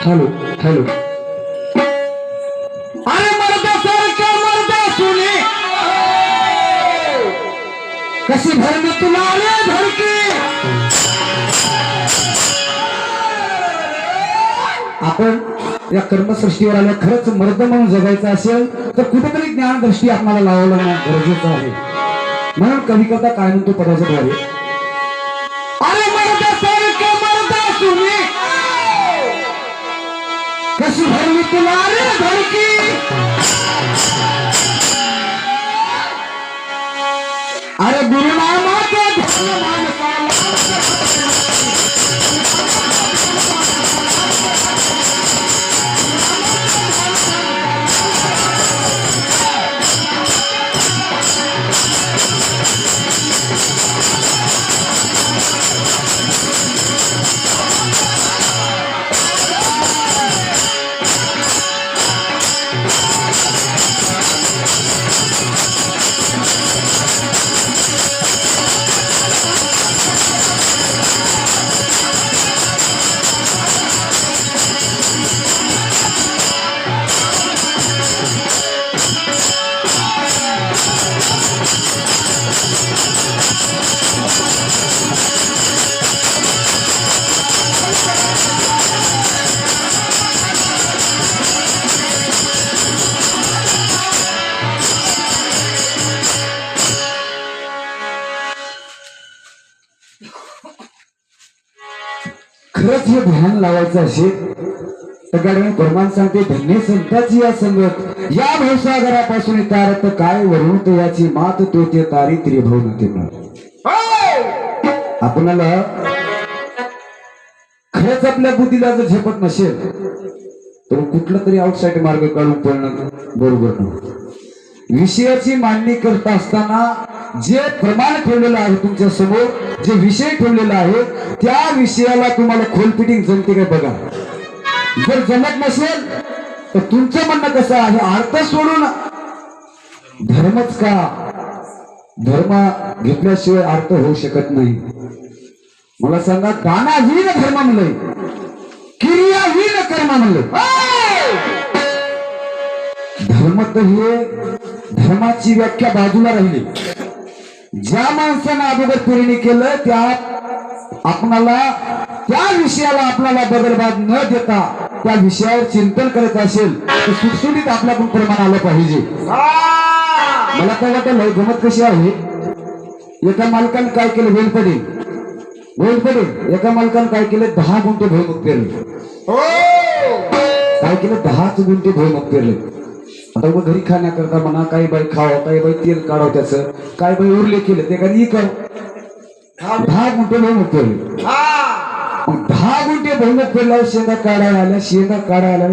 Hello hello. अरे मर्दा सारखा मर्दा सुने कशी भरली तुला रे धडकी. आपण या कर्मसृष्टीवर आल्या खरंच मर्द म्हणून जगायचं असेल तर कुठेतरी ज्ञानदृष्टी आपल्याला लावणं गरजेचं आहे. म्हणून कवी कथा काय म्हणतो पदाच्या द्वारे, अरे मर्दा सारखा मर्दा सुने कशी भरली तुला रे धडकी. अरे गुरुनामाचा खरंच हे ध्यान लावायचं असेल तर गाडवे परमान सांगते, धन्य संताची या संगत या भवसागरापासून तारत काय वरुणत याची मात तो ते तारी त्रिभुवन ते. आपणाला खरंच आपल्या बुद्धीला जर झेपत नसेल तर कुठला तरी आउटसाइड मार्ग काढून पडणं बरोबर नाही. विषयाची मांडणी करत असताना जे प्रमाण ठेवलेलं आहे तुमच्या समोर, जे विषय ठेवलेला आहे त्या विषयाला तुम्हाला खोल फिटिंग जमते काय बघा. जर जमत नसेल तर तुमचं म्हणणं कसं आहे, अर्थ सोडून धर्मच का, धर्म घेतल्याशिवाय अर्थ होऊ शकत नाही. मला सांगा, दानाहीन धर्म म्हणलंय, क्रियाहीन कर्म म्हणलंय. धर्म तर हे धर्माची व्याख्या बाजूला राहिली. ज्या माणसानं अगोदर पेरणी केलं त्या आपणाला त्या विषयाला आपल्याला बदलबाद न देता त्या विषयावर चिंतन करायचं असेल तर सुटसुटीत आपल्याकडून प्रमाण आलं पाहिजे. मला काय वाटतं लय गमत कशी आहे, एका मालकाने काय केलं, वेळ पडेल एका मालकाने काय केलं, 10 गुंठे भुईमुग पेरले. काय केलं, 10 गुंठे भुईमुग पेरले. आता उभं घरी खाण्याकरता म्हणा, काही बाई खावं, काही बाई तेल काढावं, त्याचं काही बाई उरले केलं ते काही कर. 10 गुंठे भुईमुग पेरले. 10 गुंठे भुईमुग पेरल्यावर शेंगा काढायला आल्या आणि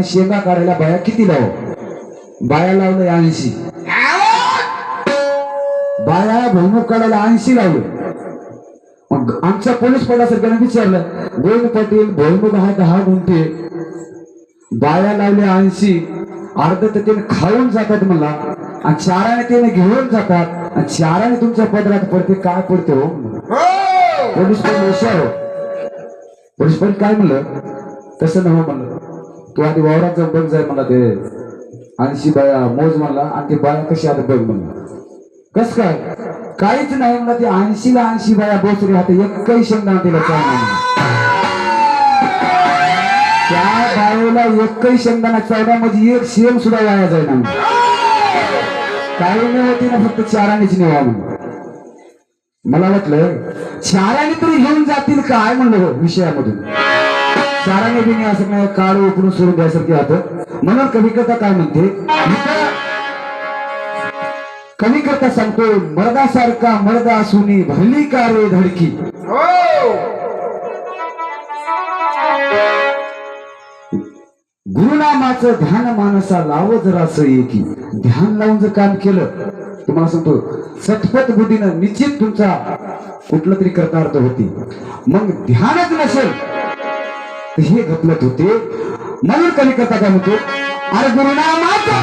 शेंगा काढायला बाया किती लाव, बाया लावलं 80. बाया भुईमुग काढायला 80 लावलं. मग आमच्या पोलीस पदाधिकाऱ्याने विचारलं, गोविंद पाटील भुईमुग हा 10 गुंठे, बाया लावले 80, अर्ध तर त्याने खाऊन जातात मला आणि चाराने त्याने घेऊन जातात आणि चाराने तुमच्या पदरात पडते, काय पडते हो. पोलीस पण काय म्हणलं, तसं नव्ह म्हणलं, तू आधी वावरात जाऊन बघ जाय मला, ते 80 बाया मोज म्हणला आणि ते बाया कशी आता बघ म्हणलं. कस काय, काहीच नाही म्हणलं, ते 80ला 80 बाया बोसरी हात, एकही शेंगदाणा तिला चालणार. त्या बाळेला एकही शेंगदाणा चावला म्हणजे एक शेम सुद्धा वाया जाईल ना. काही नाही होती ना, फक्त चारानेच नेवा म्हणून. मला वाटलं चाराने तरी घेऊन जातील काय म्हणलं विषयामधून. चाराने बी नाही असं नाही, काळ उकळून सोडून द्यासारखे होतं. म्हणून कवी कथा काय म्हणते, कवी कथा सांगतो, मर्दासारखा मर्दा असून भरली का रे धडकी. गुरुनामाचं ध्यान मानसा लाव जरासं एकी. ध्यान लावून जर काम केलं तुम्हाला सांगतो सतपथ बुद्धीनं निश्चित तुमचा कुठलं तरी कर्तार्थ होती. मग ध्यानच नसेल तर हे गफलत होते. म्हणून कवी कथा काय म्हणतो, अरे गुरुनामाचं